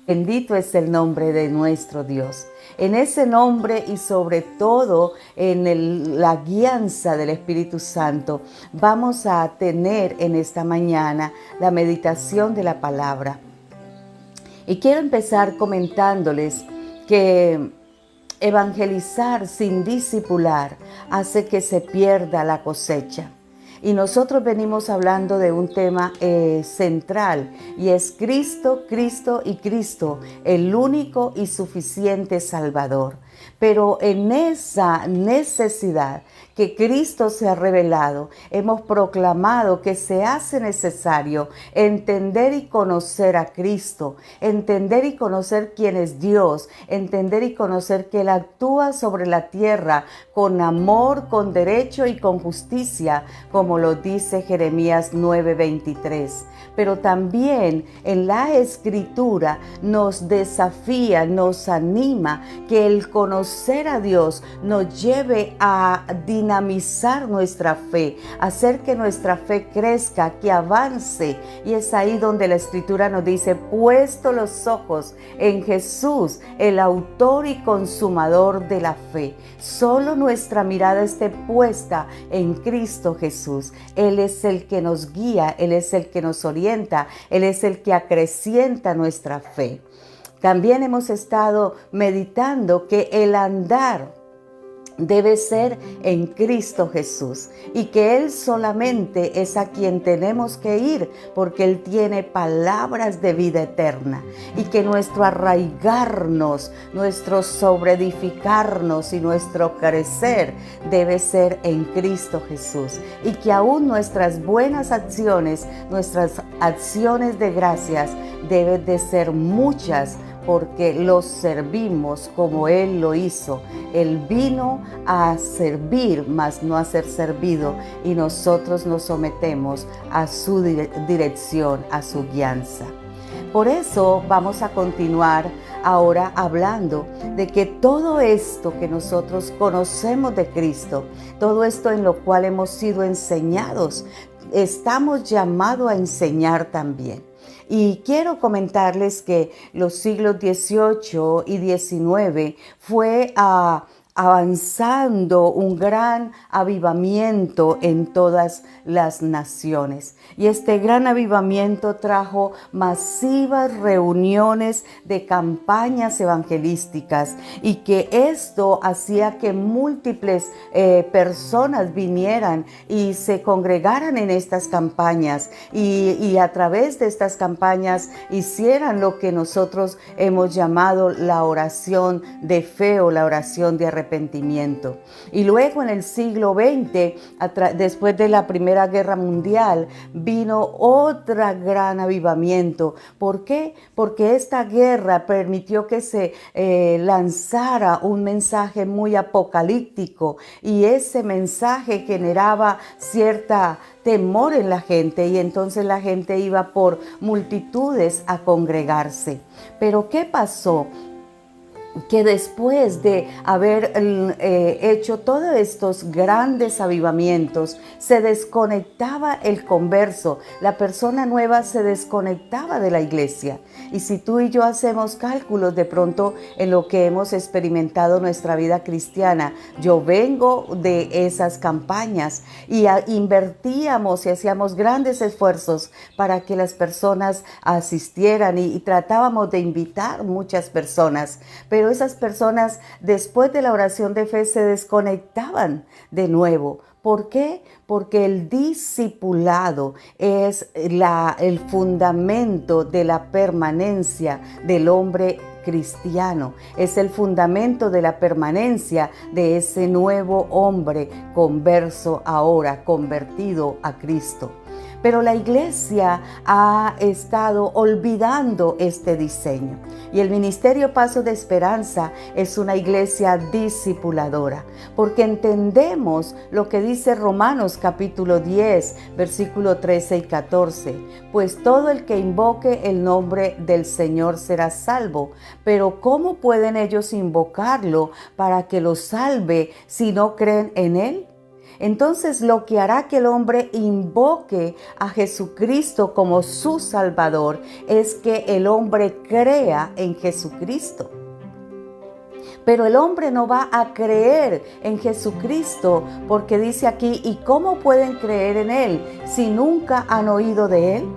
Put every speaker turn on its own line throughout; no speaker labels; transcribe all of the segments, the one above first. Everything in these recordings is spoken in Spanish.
Bendito es el nombre de nuestro Dios. En ese nombre y sobre todo en la guianza del Espíritu Santo, vamos a tener en esta mañana la meditación de la palabra. Y quiero empezar comentándoles que evangelizar sin discipular hace que se pierda la cosecha. Y nosotros venimos hablando de un tema central, y es Cristo, Cristo y Cristo, el único y suficiente Salvador. Pero en esa necesidad que Cristo se ha revelado, hemos proclamado que se hace necesario entender y conocer a Cristo, entender y conocer quién es Dios, entender y conocer que Él actúa sobre la tierra con amor, con derecho y con justicia, como lo dice Jeremías 9:23. Pero también en la Escritura nos desafía, nos anima que el conocer a Dios nos lleve a dinamizar nuestra fe, hacer que nuestra fe crezca, que avance. Y es ahí donde la Escritura nos dice: puesto los ojos en Jesús, el autor y consumador de la fe. Solo nuestra mirada esté puesta en Cristo Jesús. Él es el que nos guía, Él es el que nos orienta, Él es el que acrecienta nuestra fe. También hemos estado meditando que el andar debe ser en Cristo Jesús, y que Él solamente es a quien tenemos que ir, porque Él tiene palabras de vida eterna, y que nuestro arraigarnos, nuestro sobreedificarnos y nuestro crecer debe ser en Cristo Jesús, y que aún nuestras buenas acciones, nuestras acciones de gracias deben de ser muchas, porque los servimos como Él lo hizo. Él vino a servir, mas no a ser servido, y nosotros nos sometemos a su dirección, a su guianza. Por eso vamos a continuar ahora hablando de que todo esto que nosotros conocemos de Cristo, todo esto en lo cual hemos sido enseñados, estamos llamados a enseñar también. Y quiero comentarles que los siglos XVIII y XIX fue avanzando un gran avivamiento en todas las naciones. Y este gran avivamiento trajo masivas reuniones de campañas evangelísticas, y que esto hacía que múltiples personas vinieran y se congregaran en estas campañas, y a través de estas campañas hicieran lo que nosotros hemos llamado la oración de fe o la oración de arrepentimiento. Y luego en el siglo XX, después de la Primera Guerra Mundial, vino otro gran avivamiento. ¿Por qué? Porque esta guerra permitió que se lanzara un mensaje muy apocalíptico, y ese mensaje generaba cierta temor en la gente, y entonces la gente iba por multitudes a congregarse. Pero ¿qué pasó? Que después de haber hecho todos estos grandes avivamientos, se desconectaba el converso, la persona nueva se desconectaba de la iglesia. Y si tú y yo hacemos cálculos de pronto en lo que hemos experimentado en nuestra vida cristiana, yo vengo de esas campañas, y invertíamos y hacíamos grandes esfuerzos para que las personas asistieran, y tratábamos de invitar muchas personas, pero esas personas después de la oración de fe se desconectaban de nuevo. ¿Por qué? Porque el discipulado es el fundamento de la permanencia del hombre cristiano. Es el fundamento de la permanencia de ese nuevo hombre converso, ahora convertido a Cristo. Pero la iglesia ha estado olvidando este diseño. Y el Ministerio Paso de Esperanza es una iglesia discipuladora, porque entendemos lo que dice Romanos capítulo 10, versículo 13 y 14. Pues todo el que invoque el nombre del Señor será salvo. Pero ¿cómo pueden ellos invocarlo para que los salve si no creen en Él? Entonces lo que hará que el hombre invoque a Jesucristo como su Salvador es que el hombre crea en Jesucristo. Pero el hombre no va a creer en Jesucristo porque dice aquí, ¿y cómo pueden creer en Él si nunca han oído de Él?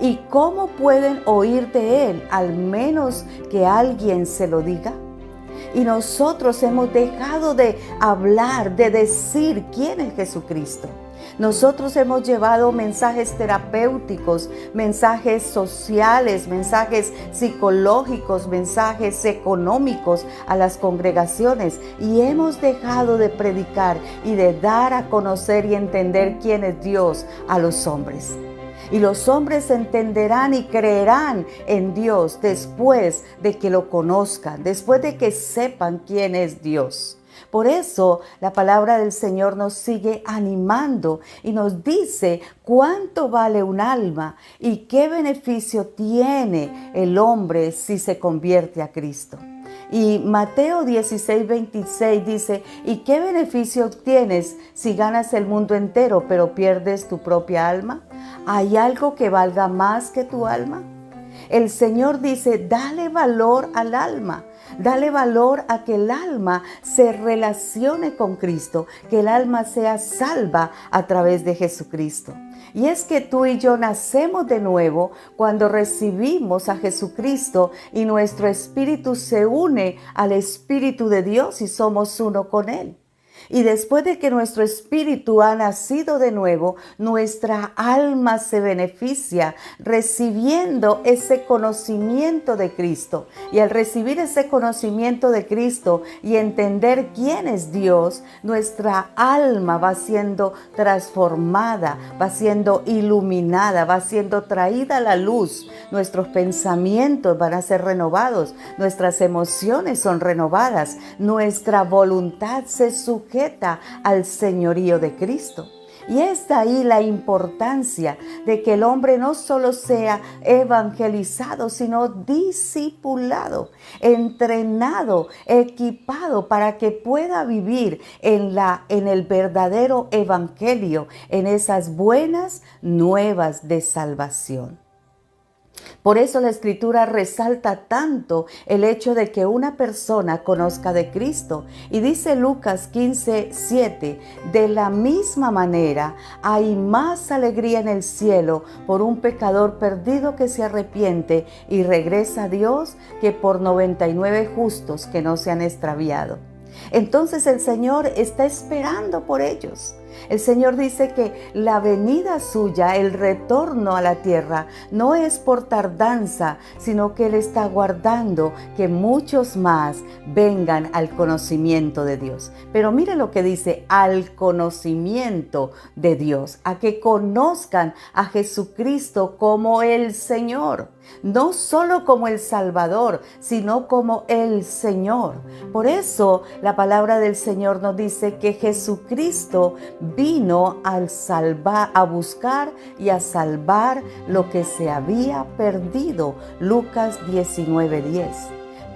¿Y cómo pueden oír de Él al menos que alguien se lo diga? Y nosotros hemos dejado de hablar, de decir quién es Jesucristo. Nosotros hemos llevado mensajes terapéuticos, mensajes sociales, mensajes psicológicos, mensajes económicos a las congregaciones y hemos dejado de predicar y de dar a conocer y entender quién es Dios a los hombres. Y los hombres entenderán y creerán en Dios después de que lo conozcan, después de que sepan quién es Dios. Por eso la palabra del Señor nos sigue animando y nos dice cuánto vale un alma y qué beneficio tiene el hombre si se convierte a Cristo. Y Mateo 16:26 dice, ¿y qué beneficio tienes si ganas el mundo entero pero pierdes tu propia alma? ¿Hay algo que valga más que tu alma? El Señor dice, dale valor al alma. Dale valor a que el alma se relacione con Cristo, que el alma sea salva a través de Jesucristo. Y es que tú y yo nacemos de nuevo cuando recibimos a Jesucristo y nuestro espíritu se une al Espíritu de Dios y somos uno con Él. Y después de que nuestro espíritu ha nacido de nuevo, nuestra alma se beneficia recibiendo ese conocimiento de Cristo. Y al recibir ese conocimiento de Cristo y entender quién es Dios, nuestra alma va siendo transformada, va siendo iluminada, va siendo traída a la luz. Nuestros pensamientos van a ser renovados, nuestras emociones son renovadas, nuestra voluntad se sujeta al señorío de Cristo. Y es de ahí la importancia de que el hombre no solo sea evangelizado, sino discipulado, entrenado, equipado para que pueda vivir en el verdadero evangelio, en esas buenas nuevas de salvación. Por eso la Escritura resalta tanto el hecho de que una persona conozca de Cristo. Y dice Lucas 15:7, de la misma manera hay más alegría en el cielo por un pecador perdido que se arrepiente y regresa a Dios que por 99 justos que no se han extraviado. Entonces el Señor está esperando por ellos. El Señor dice que la venida suya, el retorno a la tierra, no es por tardanza, sino que Él está aguardando que muchos más vengan al conocimiento de Dios. Pero mire lo que dice, al conocimiento de Dios, a que conozcan a Jesucristo como el Señor. No solo como el Salvador, sino como el Señor. Por eso la palabra del Señor nos dice que Jesucristo vino a buscar y a salvar lo que se había perdido. Lucas 19:10.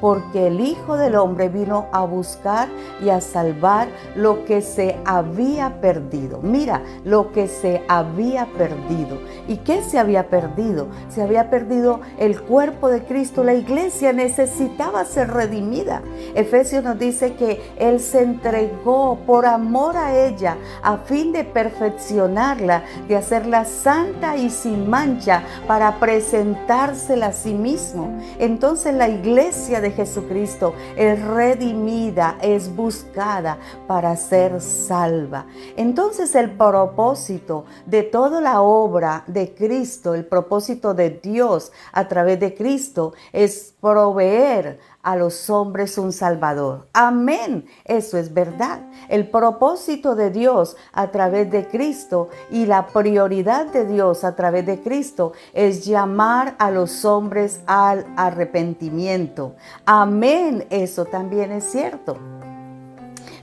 Porque el Hijo del Hombre vino a buscar y a salvar lo que se había perdido. Mira, lo que se había perdido. ¿Y qué se había perdido? Se había perdido el cuerpo de Cristo. La iglesia necesitaba ser redimida. Efesios nos dice que Él se entregó por amor a ella a fin de perfeccionarla, de hacerla santa y sin mancha para presentársela a sí mismo. Entonces la iglesia de Jesucristo es redimida, es buscada para ser salva. Entonces el propósito de toda la obra de Cristo, el propósito de Dios a través de Cristo es proveer a los hombres un Salvador. Amén. Eso es verdad. El propósito de Dios a través de Cristo y la prioridad de Dios a través de Cristo es llamar a los hombres al arrepentimiento. Amén. Eso también es cierto.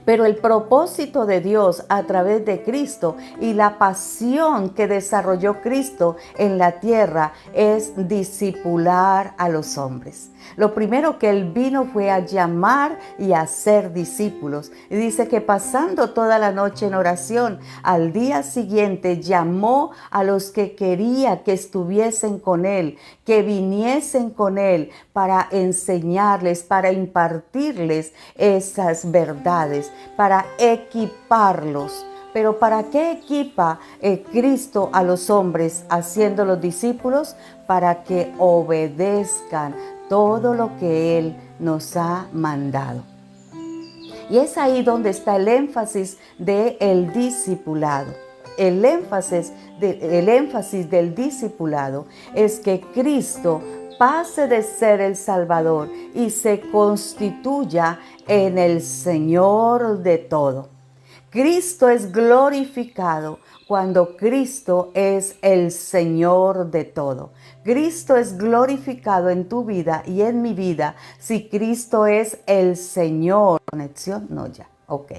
Pero el propósito de Dios a través de Cristo y la pasión que desarrolló Cristo en la tierra es discipular a los hombres. Lo primero que Él vino fue a llamar y a hacer discípulos. Y dice que pasando toda la noche en oración, al día siguiente llamó a los que quería que estuviesen con Él, que viniesen con Él para enseñarles, para impartirles esas verdades, para equiparlos. Pero ¿para qué equipa Cristo a los hombres haciendo los discípulos? Para que obedezcan todo lo que Él nos ha mandado. Y es ahí donde está el énfasis del discipulado. El énfasis del discipulado es que Cristo pase de ser el Salvador y se constituya en el Señor de todo. Cristo es glorificado cuando Cristo es el Señor de todo. Cristo es glorificado en tu vida y en mi vida si Cristo es el Señor. ¿Conexión? No, ya. Ok.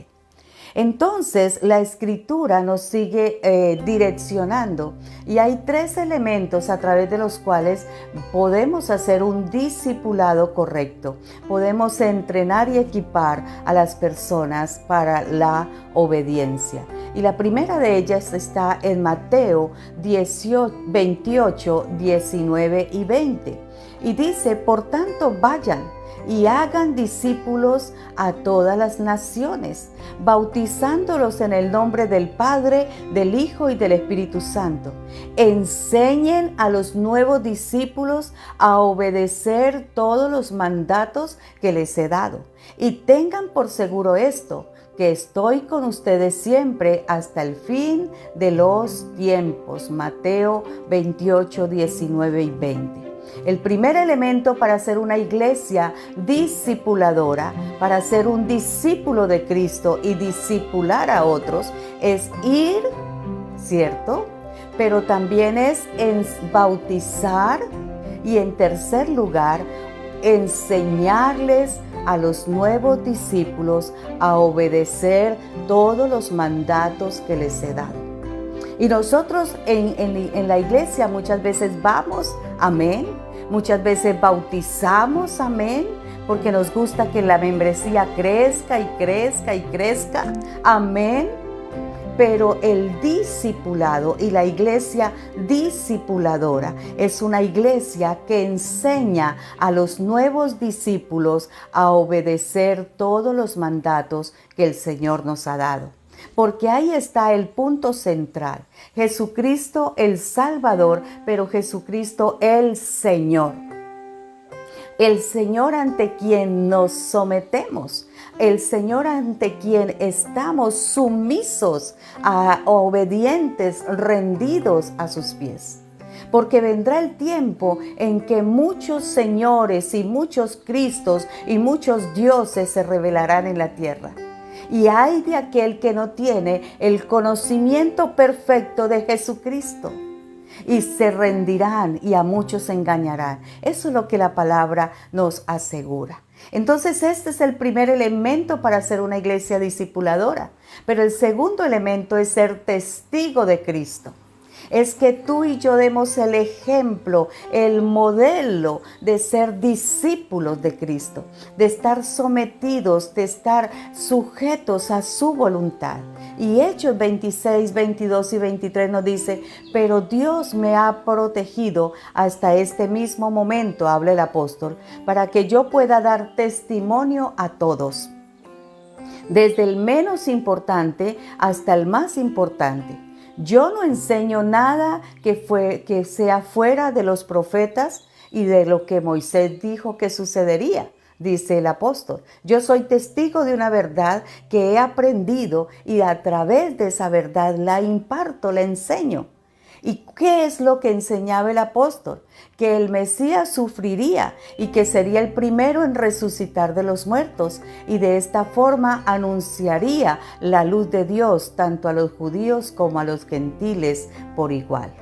Entonces, la Escritura nos sigue direccionando y hay 3 elementos a través de los cuales podemos hacer un discipulado correcto. Podemos entrenar y equipar a las personas para la obediencia. Y la primera de ellas está en Mateo 28, 19 y 20. Y dice, por tanto, vayan y hagan discípulos a todas las naciones, bautizándolos en el nombre del Padre, del Hijo y del Espíritu Santo. Enseñen a los nuevos discípulos a obedecer todos los mandatos que les he dado. Y tengan por seguro esto, que estoy con ustedes siempre hasta el fin de los tiempos. Mateo 28, 19 y 20. El primer elemento para ser una iglesia discipuladora, para ser un discípulo de Cristo y discipular a otros, es ir, ¿cierto? Pero también es bautizar y, en tercer lugar, enseñarles a los nuevos discípulos a obedecer todos los mandatos que les he dado. Y nosotros en la iglesia muchas veces vamos, amén, muchas veces bautizamos, amén, porque nos gusta que la membresía crezca y crezca y crezca, amén. Pero el discipulado y la iglesia discipuladora es una iglesia que enseña a los nuevos discípulos a obedecer todos los mandatos que el Señor nos ha dado. Porque ahí está el punto central. Jesucristo el Salvador, pero Jesucristo el Señor. El Señor ante quien nos sometemos. El Señor ante quien estamos sumisos, obedientes, rendidos a sus pies. Porque vendrá el tiempo en que muchos señores y muchos cristos y muchos dioses se revelarán en la tierra. Y ay de aquel que no tiene el conocimiento perfecto de Jesucristo. Y se rendirán y a muchos engañarán. Eso es lo que la palabra nos asegura. Entonces este es el primer elemento para ser una iglesia discipuladora. Pero el segundo elemento es ser testigo de Cristo. Es que tú y yo demos el ejemplo, el modelo de ser discípulos de Cristo, de estar sometidos, de estar sujetos a su voluntad. Y Hechos 26, 22 y 23 nos dice, pero Dios me ha protegido hasta este mismo momento, habla el apóstol, para que yo pueda dar testimonio a todos, desde el menos importante hasta el más importante. Yo no enseño nada que sea fuera de los profetas y de lo que Moisés dijo que sucedería, dice el apóstol. Yo soy testigo de una verdad que he aprendido y a través de esa verdad la imparto, la enseño. ¿Y qué es lo que enseñaba el apóstol? Que el Mesías sufriría y que sería el primero en resucitar de los muertos y de esta forma anunciaría la luz de Dios tanto a los judíos como a los gentiles por igual.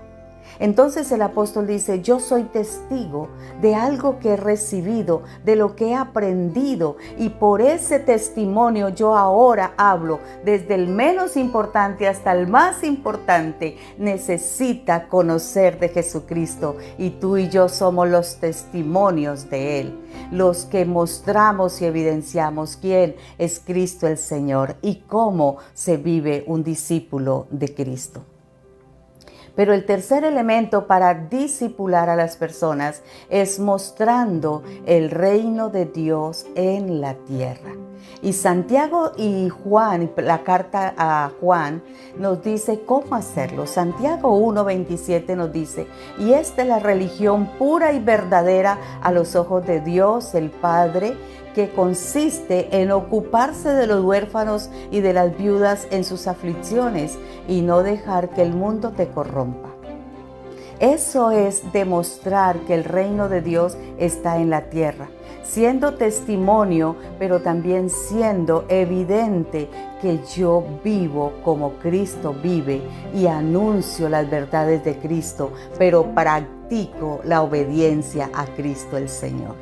Entonces el apóstol dice, yo soy testigo de algo que he recibido, de lo que he aprendido, y por ese testimonio yo ahora hablo, desde el menos importante hasta el más importante, necesita conocer de Jesucristo, y tú y yo somos los testimonios de Él, los que mostramos y evidenciamos quién es Cristo el Señor y cómo se vive un discípulo de Cristo. Pero el tercer elemento para discipular a las personas es mostrando el reino de Dios en la tierra. Y Santiago y Juan, la carta a Juan, nos dice cómo hacerlo. Santiago 1:27 nos dice, y esta es la religión pura y verdadera a los ojos de Dios el Padre, que consiste en ocuparse de los huérfanos y de las viudas en sus aflicciones y no dejar que el mundo te corrompa. Eso es demostrar que el reino de Dios está en la tierra, siendo testimonio, pero también siendo evidente que yo vivo como Cristo vive y anuncio las verdades de Cristo, pero practico la obediencia a Cristo el Señor.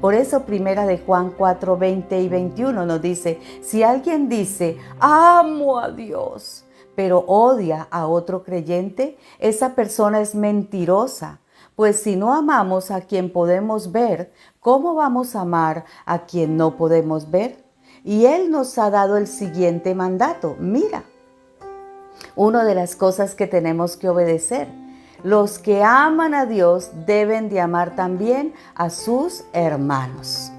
Por eso primera de Juan 4:20 y 21 nos dice, si alguien dice, amo a Dios, pero odia a otro creyente, esa persona es mentirosa. Pues si no amamos a quien podemos ver, ¿cómo vamos a amar a quien no podemos ver? Y Él nos ha dado el siguiente mandato. Mira, una de las cosas que tenemos que obedecer. Los que aman a Dios deben de amar también a sus hermanos.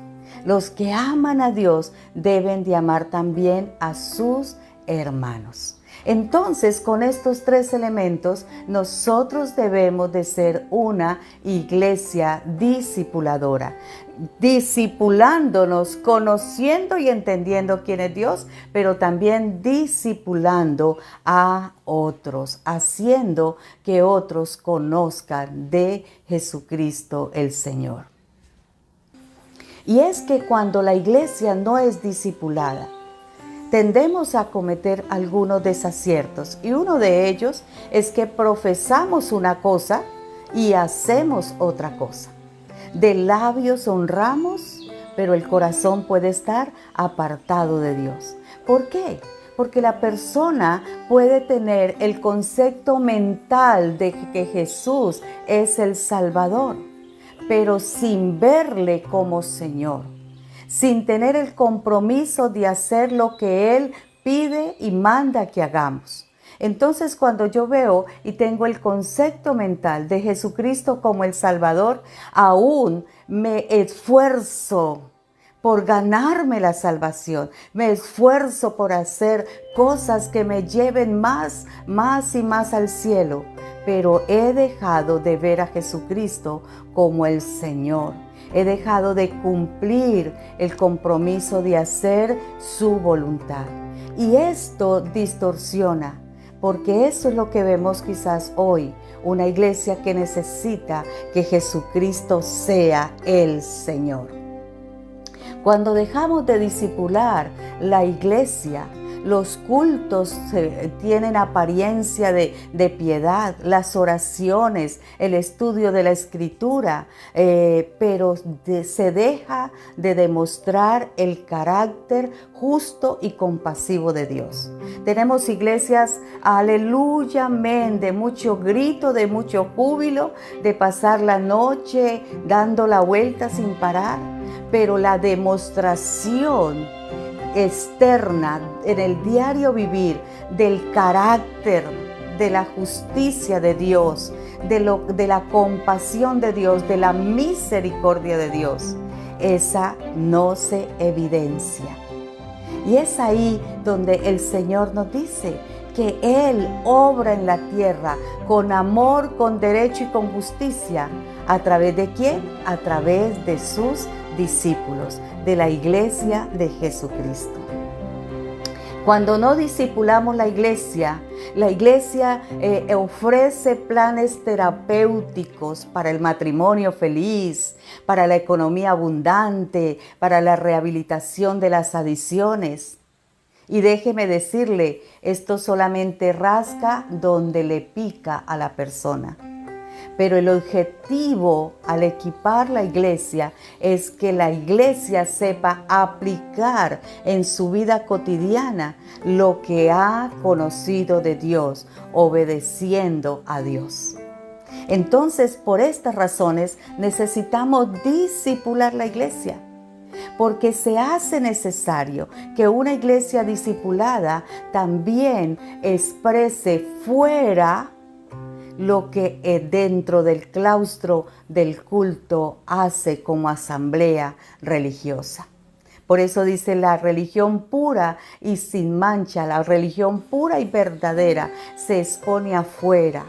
Los que aman a Dios deben de amar también a sus hermanos. Entonces, con estos tres elementos, nosotros debemos de ser una iglesia discipuladora, discipulándonos, conociendo y entendiendo quién es Dios, pero también discipulando a otros, haciendo que otros conozcan de Jesucristo el Señor. Y es que cuando la iglesia no es discipulada, tendemos a cometer algunos desaciertos, y uno de ellos es que profesamos una cosa y hacemos otra cosa. De labios honramos, pero el corazón puede estar apartado de Dios. ¿Por qué? Porque la persona puede tener el concepto mental de que Jesús es el Salvador, pero sin verle como Señor, sin tener el compromiso de hacer lo que Él pide y manda que hagamos. Entonces, cuando yo veo y tengo el concepto mental de Jesucristo como el Salvador, aún me esfuerzo por ganarme la salvación, me esfuerzo por hacer cosas que me lleven más y más al cielo, pero he dejado de ver a Jesucristo como el Señor. He dejado de cumplir el compromiso de hacer su voluntad. Y esto distorsiona, porque eso es lo que vemos quizás hoy, una iglesia que necesita que Jesucristo sea el Señor. Cuando dejamos de discipular la iglesia, los cultos tienen apariencia de piedad, las oraciones, el estudio de la Escritura, pero se deja de demostrar el carácter justo y compasivo de Dios. Tenemos iglesias, aleluya, amén, de mucho grito, de mucho júbilo, de pasar la noche dando la vuelta sin parar, pero la demostración externa en el diario vivir del carácter, de la justicia de Dios, de la compasión de Dios, de la misericordia de Dios, esa no se evidencia. Y es ahí donde el Señor nos dice que Él obra en la tierra con amor, con derecho y con justicia. ¿A través de quién? A través de sus discípulos, de la iglesia de Jesucristo. Cuando no discipulamos la iglesia ofrece planes terapéuticos para el matrimonio feliz, para la economía abundante, para la rehabilitación de las adicciones. Y déjeme decirle, esto solamente rasca donde le pica a la persona. Pero el objetivo al equipar la iglesia es que la iglesia sepa aplicar en su vida cotidiana lo que ha conocido de Dios, obedeciendo a Dios. Entonces, por estas razones, necesitamos discipular la iglesia, porque se hace necesario que una iglesia discipulada también exprese fuera lo que dentro del claustro del culto hace como asamblea religiosa. Por eso dice la religión pura y sin mancha, la religión pura y verdadera se expone afuera.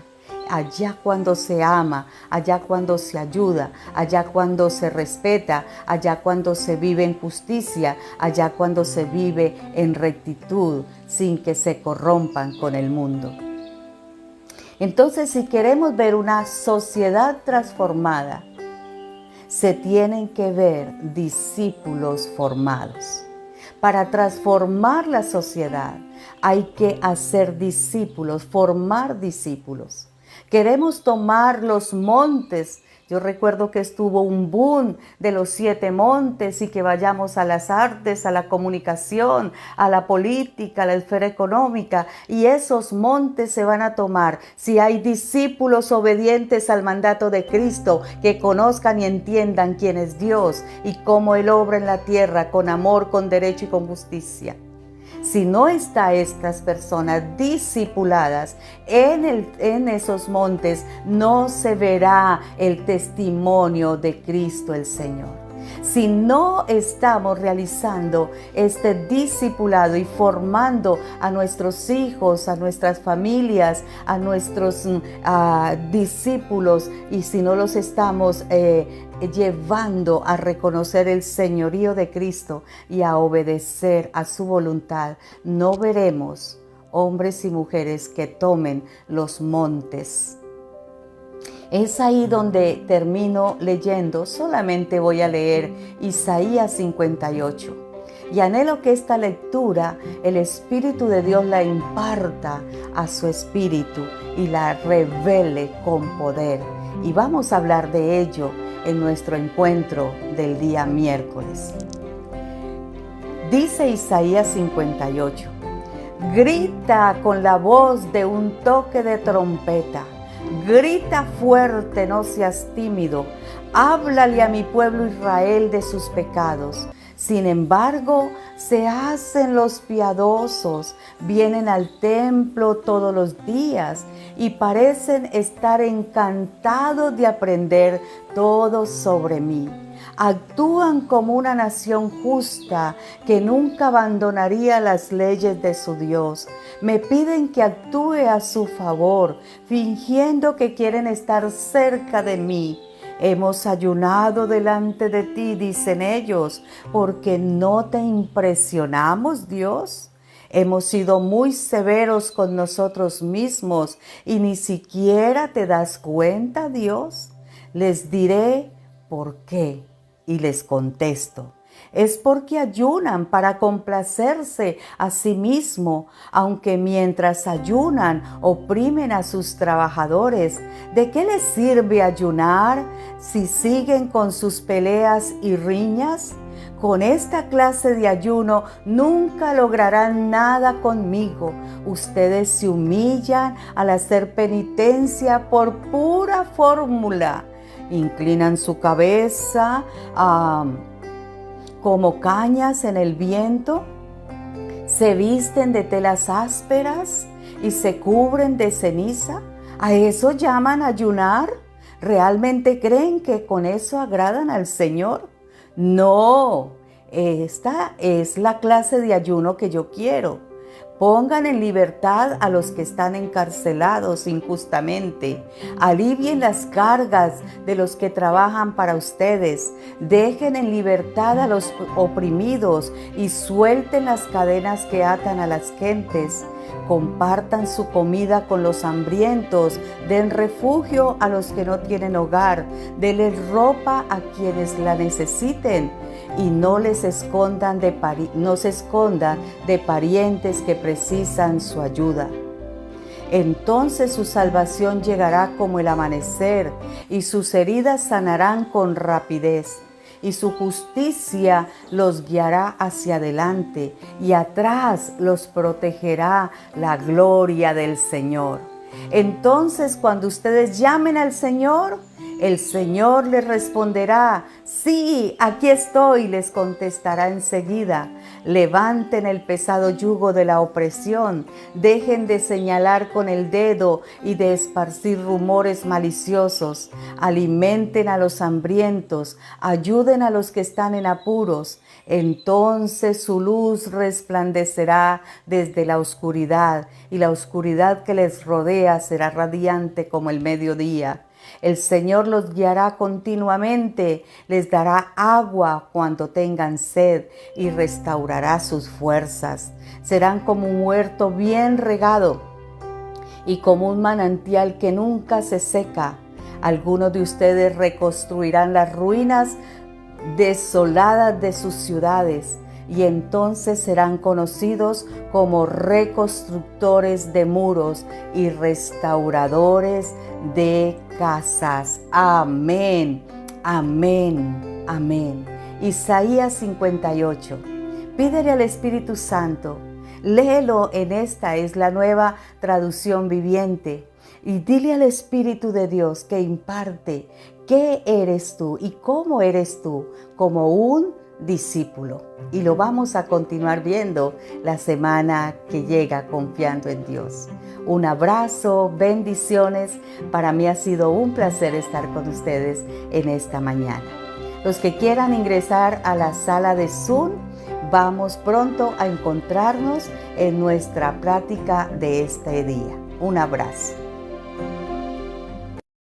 Allá cuando se ama, allá cuando se ayuda, allá cuando se respeta, allá cuando se vive en justicia, allá cuando se vive en rectitud, sin que se corrompan con el mundo. Entonces, si queremos ver una sociedad transformada, se tienen que ver discípulos formados. Para transformar la sociedad hay que hacer discípulos, formar discípulos. Queremos tomar los montes. Yo recuerdo que estuvo un boom de los 7 montes y que vayamos a las artes, a la comunicación, a la política, a la esfera económica. Y esos montes se van a tomar si hay discípulos obedientes al mandato de Cristo, que conozcan y entiendan quién es Dios y cómo Él obra en la tierra con amor, con derecho y con justicia. Si no están estas personas discipuladas en esos montes, no se verá el testimonio de Cristo el Señor. Si no estamos realizando este discipulado y formando a nuestros hijos, a nuestras familias, a nuestros discípulos, y si no los estamos llevando a reconocer el señorío de Cristo y a obedecer a su voluntad, no veremos hombres y mujeres que tomen los montes. Es ahí donde termino leyendo, solamente voy a leer Isaías 58. Y anhelo que esta lectura, el Espíritu de Dios la imparta a su espíritu y la revele con poder. Y vamos a hablar de ello en nuestro encuentro del día miércoles. Dice Isaías 58, grita con la voz de un toque de trompeta. Grita fuerte, no seas tímido. Háblale a mi pueblo Israel de sus pecados. Sin embargo, se hacen los piadosos, vienen al templo todos los días y parecen estar encantados de aprender todo sobre mí. Actúan como una nación justa que nunca abandonaría las leyes de su Dios. Me piden que actúe a su favor, fingiendo que quieren estar cerca de mí. Hemos ayunado delante de ti, dicen ellos, porque no te impresionamos, Dios. Hemos sido muy severos con nosotros mismos y ni siquiera te das cuenta, Dios. Les diré por qué y les contesto. Es porque ayunan para complacerse a sí mismo, aunque mientras ayunan oprimen a sus trabajadores. ¿De qué les sirve ayunar si siguen con sus peleas y riñas? Con esta clase de ayuno nunca lograrán nada conmigo. Ustedes se humillan al hacer penitencia por pura fórmula. Inclinan su cabeza como cañas en el viento, se visten de telas ásperas y se cubren de ceniza. ¿A eso llaman ayunar? ¿Realmente creen que con eso agradan al Señor? No, esta es la clase de ayuno que yo quiero. Pongan en libertad a los que están encarcelados injustamente. Alivien las cargas de los que trabajan para ustedes. Dejen en libertad a los oprimidos y suelten las cadenas que atan a las gentes. Compartan su comida con los hambrientos. Den refugio a los que no tienen hogar. Denles ropa a quienes la necesiten. Y no se escondan de parientes que precisan su ayuda. Entonces su salvación llegará como el amanecer, y sus heridas sanarán con rapidez. Y su justicia los guiará hacia adelante, y atrás los protegerá la gloria del Señor. Entonces, cuando ustedes llamen al Señor, el Señor les responderá: sí, aquí estoy, les contestará enseguida. Levanten el pesado yugo de la opresión, dejen de señalar con el dedo y de esparcir rumores maliciosos. Alimenten a los hambrientos, ayuden a los que están en apuros. Entonces su luz resplandecerá desde la oscuridad, y la oscuridad que les rodea será radiante como el mediodía. El Señor los guiará continuamente, les dará agua cuando tengan sed y restaurará sus fuerzas. Serán como un huerto bien regado y como un manantial que nunca se seca. Algunos de ustedes reconstruirán las ruinas desoladas de sus ciudades, y entonces serán conocidos como reconstructores de muros y restauradores de casas. Amén, amén, amén. Isaías 58. Pídele al Espíritu Santo. Léelo, esta es la nueva traducción viviente. Y dile al Espíritu de Dios que imparte qué eres tú y cómo eres tú como un discípulo. Y lo vamos a continuar viendo la semana que llega, confiando en Dios. Un abrazo, bendiciones. Para mí ha sido un placer estar con ustedes en esta mañana. Los que quieran ingresar a la sala de Zoom, vamos pronto a encontrarnos en nuestra plática de este día. Un abrazo.